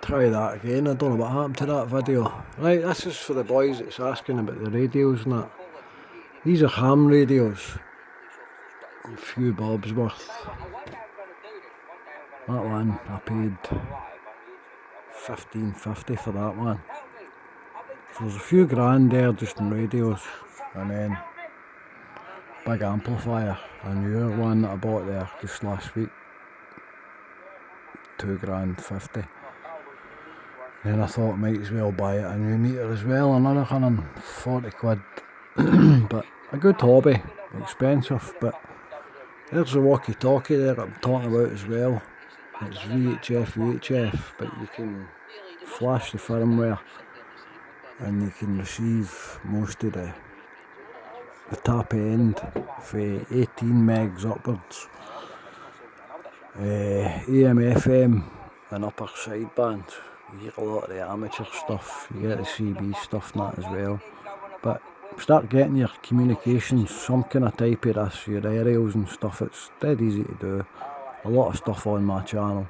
Try that again, I don't know what happened to that video. Right, this is for the boys that's asking about the radios and that. These are ham radios. A few bobs worth. That one, I paid $15.50 for that one. So there's a few grand there just in radios. And then big amplifier, a newer one that I bought there just last week. $2.50. Then I thought I might as well buy it a new meter as well, another 140 quid. But a good hobby, expensive, but there's a walkie-talkie there that I'm talking about as well. It's VHF, UHF, but you can flash the firmware and you can receive most of the tap end for 18 megs upwards. AM, FM and upper sidebands. You hear a lot of the amateur stuff, you get the CB stuff and that as well. But start getting your communications, some kind of type of this, your aerials and stuff, it's dead easy to do. A lot of stuff on my channel.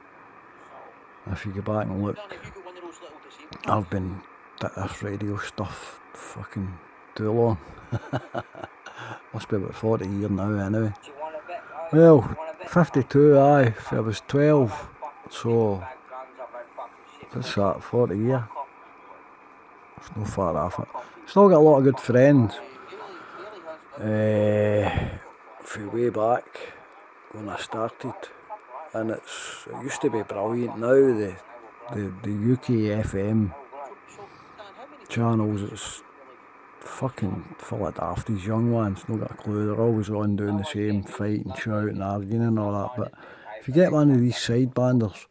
If you go back and look, I've been at this radio stuff fucking too long. Must be about 40 years now anyway. Well, 52, aye, if I was 12, so what's that, 40 years? It's no far off it. Still got a lot of good friends. From way back when I started, and it used to be brilliant. Now the UK FM channels, it's fucking full of daft. These young ones, not got a clue, they're always on doing the same, fighting, shouting, arguing and all that. But if you get one of these sidebanders,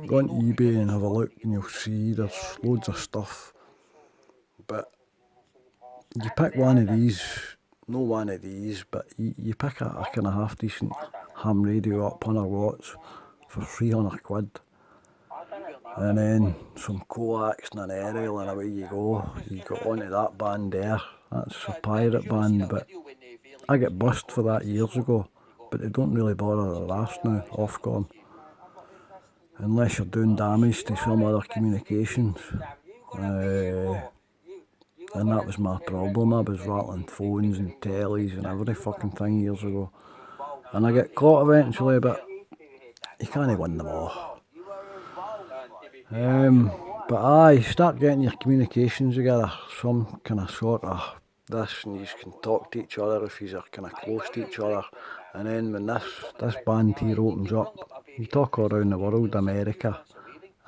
go on eBay and have a look and you'll see there's loads of stuff. But you pick one of these, no one of these, but you pick a kind of half decent ham radio up 100 watts for 300 quid. And then some coax and an aerial and away you go. You go onto that band there. That's a pirate band, but I get bust for that years ago. But they don't really bother their arse now, Ofcom. Unless you're doing damage to some other communications. And that was my problem. I was rattling phones and tellies and every fucking thing years ago. And I get caught eventually, but you can't win them all. But aye, start getting your communications together, some kind of sort of this, and you can talk to each other if you are kind of close to each other. And then when this band here opens up, you talk all around the world, America,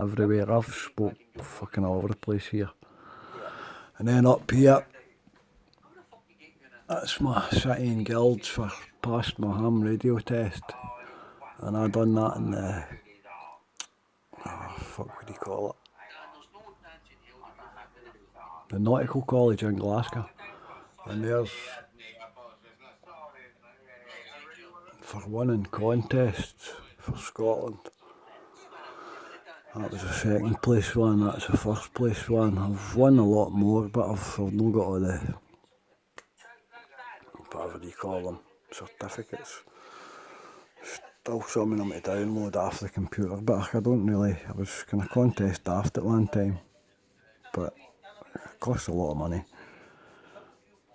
everywhere. I've spoke fucking all over the place here. And then up here, that's my city and guilds for passed my ham radio test. And I done that in the, what do you call it? The Nautical College in Glasgow. And there's, for winning contests for Scotland. That was the second place one, that's the first place one. I've won a lot more, but I've not got all the, whatever you call them, certificates. Still some of them to download off the computer, but I don't really, I was kind of contest daft at one time. But it costs a lot of money.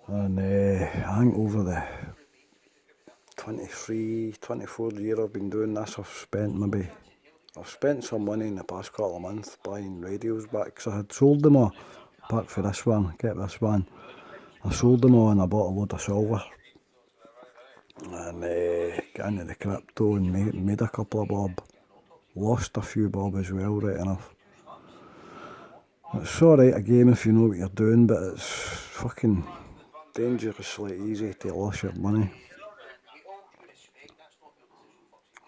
And I think over the 23, 24 year I've been doing this, I've spent some money in the past couple of months buying radios back, because I had sold them all, apart for this one, get this one. I sold them all and I bought a load of silver. And got into the crypto and made a couple of bob. Lost a few bob as well, right enough. It's alright a game if you know what you're doing, but it's fucking dangerously easy to lose your money.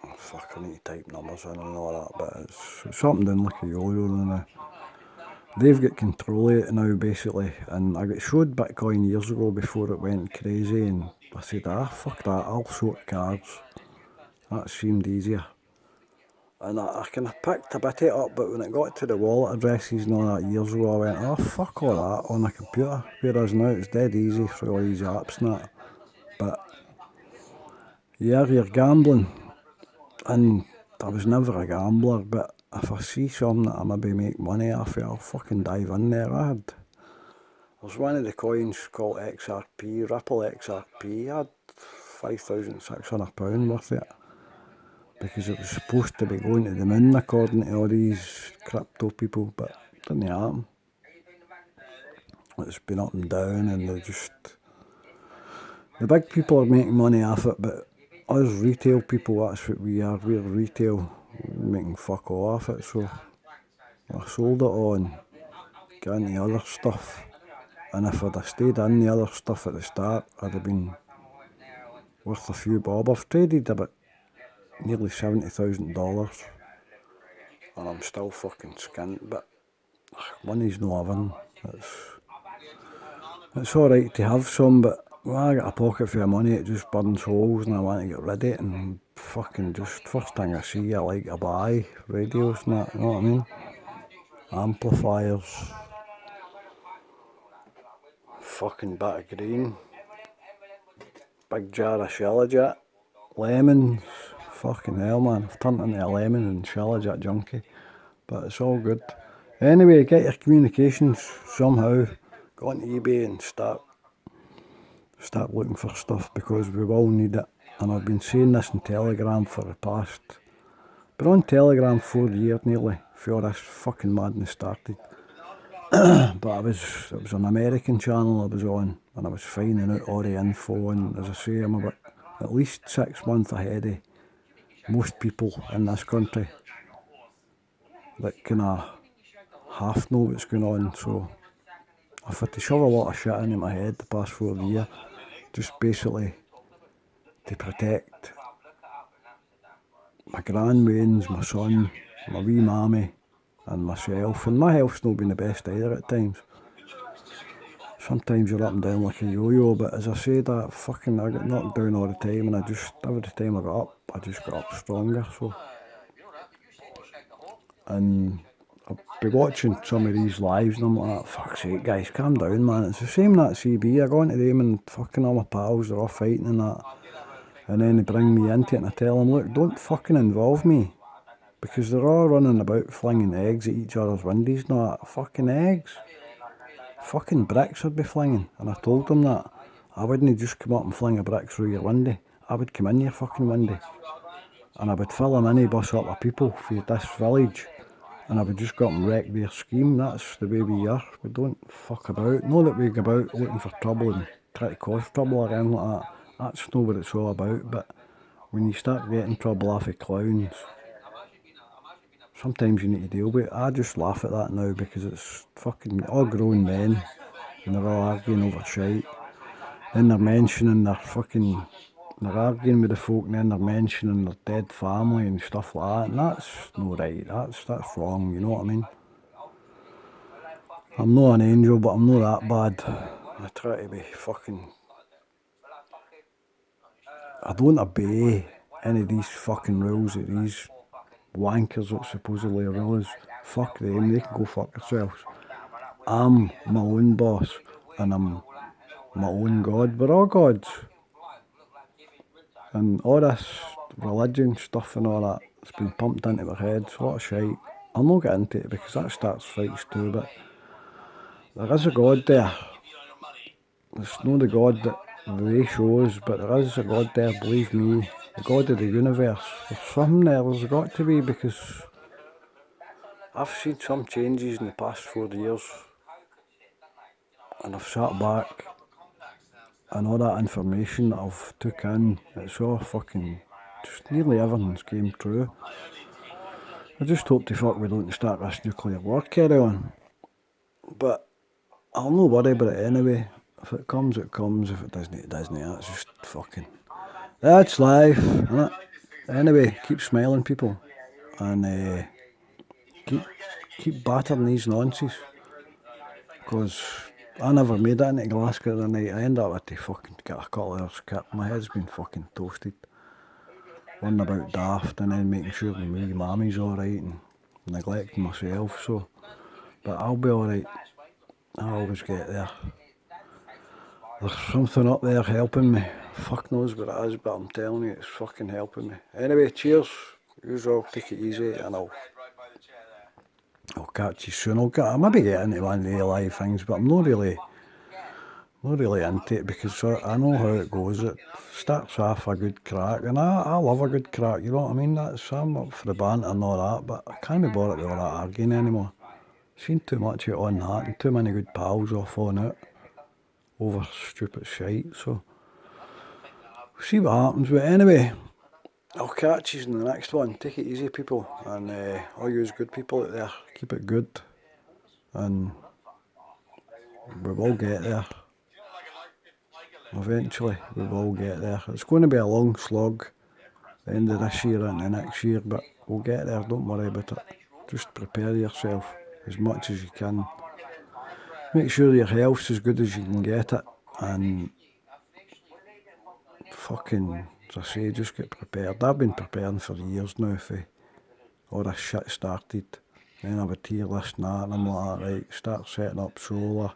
Oh fuck, I need to type numbers in and all that, but it's something down like a yo-yo now. They've got control of it now basically, and I got showed Bitcoin years ago before it went crazy, and I said, fuck that, I'll sort cards. That seemed easier. And I kind of picked a bit of it up, but when it got to the wallet addresses and all that years ago, I went, fuck all that on a computer. Whereas now it's dead easy for all these apps and that. But yeah, you're gambling. And I was never a gambler, but if I see something that I maybe make money off it, I'll fucking dive in there. There's one of the coins called XRP, Ripple XRP. I had £5,600 worth of it, because it was supposed to be going to the moon according to all these crypto people, but it didn't happen. It's been up and down, and the big people are making money off it, but us retail people, that's what we are. We're retail, we're making fuck all off it. So I sold it all and got into other stuff. And if I'd have stayed in the other stuff at the start, I'd have been worth a few bob. I've traded about nearly $70,000, and I'm still fucking skint, but money's no having. It's alright to have some, but when I get a pocket full of money, it just burns holes, and I want to get rid of it, and fucking just first thing I see I like to buy, radios and that, you know what I mean? Amplifiers, fucking bit of green, big jar of Shilajit, lemons, fucking hell man, I've turned into a lemon and Shilajit junkie, but it's all good. Anyway, get your communications somehow, go on eBay and start looking for stuff, because we will need it. And I've been saying this in Telegram for the past, been on Telegram 4 years nearly, before this fucking madness started. But it was an American channel I was on, and I was finding out all the info, and as I say, I'm about at least 6 months ahead of most people in this country that kinda half know what's going on. So I've had to shove a lot of shit into my head the past 4 years, just basically to protect my grandwains, my son, my wee mammy, and myself. And my health's not been the best either at times. Sometimes you're up and down like a yo-yo, but as I said, I get knocked down all the time, and every time I got up, I just got up stronger. So, and I'll be watching some of these lives, and I'm like, fuck's sake, guys, calm down, man. It's the same that CB. I go into them, and fucking all my pals, they're all fighting and that. And then they bring me into it, and I tell them, look, don't fucking involve me. Because they're all running about flinging eggs at each other's windows, not fucking eggs. Fucking bricks I'd be flinging. And I told them that I wouldn't just come up and fling a brick through your window. I would come in your fucking window, and I would fill a minibus up with people for this village, and I would just go up and wreck their scheme. That's the way we are. We don't fuck about. Not that we go about looking for trouble and try to cause trouble or anything like that. That's not what it's all about. But when you start getting trouble off of clowns, sometimes you need to deal with it. I just laugh at that now, because it's fucking all grown men, and they're all arguing over shite. Then they're mentioning they're arguing with the folk, and then they're mentioning their dead family and stuff like that, and that's no right. That's wrong, you know what I mean? I'm not an angel, but I'm not that bad. I try to be fucking... I don't obey any of these fucking rules that these wankers that supposedly are rulers. Fuck them, they can go fuck themselves. I'm my own boss, and I'm my own god. We're all gods. And all this religion stuff and all that, it's been pumped into our heads, a lot of shite. I'll not get into it, because that starts fights too, but there is a God there. It's not the God that they show us, but there is a God there, believe me. The God of the universe. There's something there, there's got to be, because I've seen some changes in the past 4 years, and I've sat back, and all that information that I've took in, it's all fucking, just nearly everything's came true. I just hope to fuck we don't start this nuclear war carry on. But I'll not worry about it anyway. If it comes, it comes. If it doesn't, it doesn't. That's just fucking... That's life, innit? Anyway, keep smiling, people. And keep battering these nonsense. Because I never made it into Glasgow the night. I ended up with to fucking get a couple of hours skip. My head's been fucking toasted. One about daft, and then making sure my wee mammy's alright, and neglecting myself, so... But I'll be alright. I always get there. There's something up there helping me. Fuck knows what it is, but I'm telling you, it's fucking helping me. Anyway, cheers. Yous all take it easy, and I'll catch you soon. I'll maybe get into one of the live things, but I'm not really into it because I know how it goes. It starts off a good crack, and I love a good crack, you know what I mean? I'm up for the banter and all that, but I can't be bothered with all that arguing anymore. Seen too much of it on that, and too many good pals off on it over stupid shite, so we'll see what happens. But anyway, I'll catch you in the next one. Take it easy, people, and all you good people out there, keep it good, and we will get there. Eventually, we will get there. It's going to be a long slog, the end of this year and the next year, but we'll get there, don't worry about it. Just prepare yourself as much as you can. Make sure your health's as good as you can get it, and fucking, as I say, just get prepared. I've been preparing for years now for all this shit started. Then I would hear this and that, and I'm like, right, start setting up solar,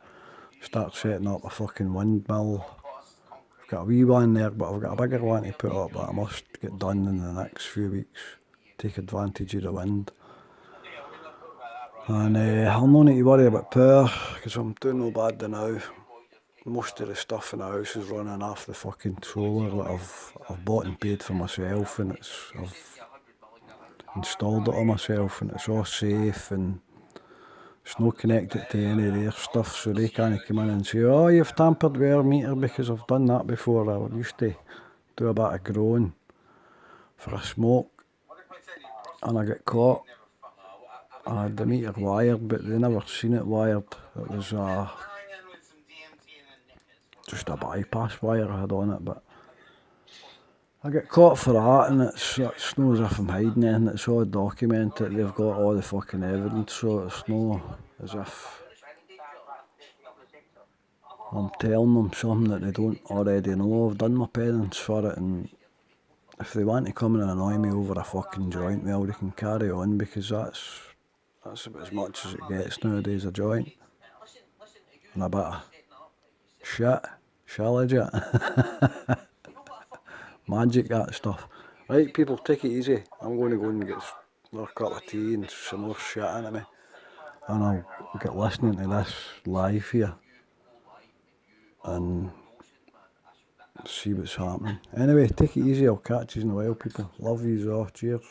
start setting up a fucking windmill. I've got a wee one there, but I've got a bigger one to put up that I must get done in the next few weeks. Take advantage of the wind. And I'll no need to worry about power, because I'm doing no bad now. Most of the stuff in the house is running off the fucking solar that I've bought and paid for myself, and I've installed it on myself, and it's all safe, and it's not connected to any of their stuff, so they can't come in and say, oh, you've tampered with our meter, because I've done that before. I used to do a bit of growing for a smoke, and I got caught. I had the meter wired, but they never seen it wired. It was just a bypass wire I had on it, but I get caught for that, and it's no as if I'm hiding anything. It's all documented. They've got all the fucking evidence, so it's no as if I'm telling them something that they don't already know. I've done my penance for it, and if they want to come and annoy me over a fucking joint, well, they can carry on, because that's about as much as it gets nowadays, a joint. And a bit of shillage. Magic, that stuff. Right, people, take it easy. I'm going to go and get another cup of tea and some more shit into me, and I'll get listening to this live here and see what's happening. Anyway, take it easy. I'll catch you in a while, people. Love yous all. Cheers.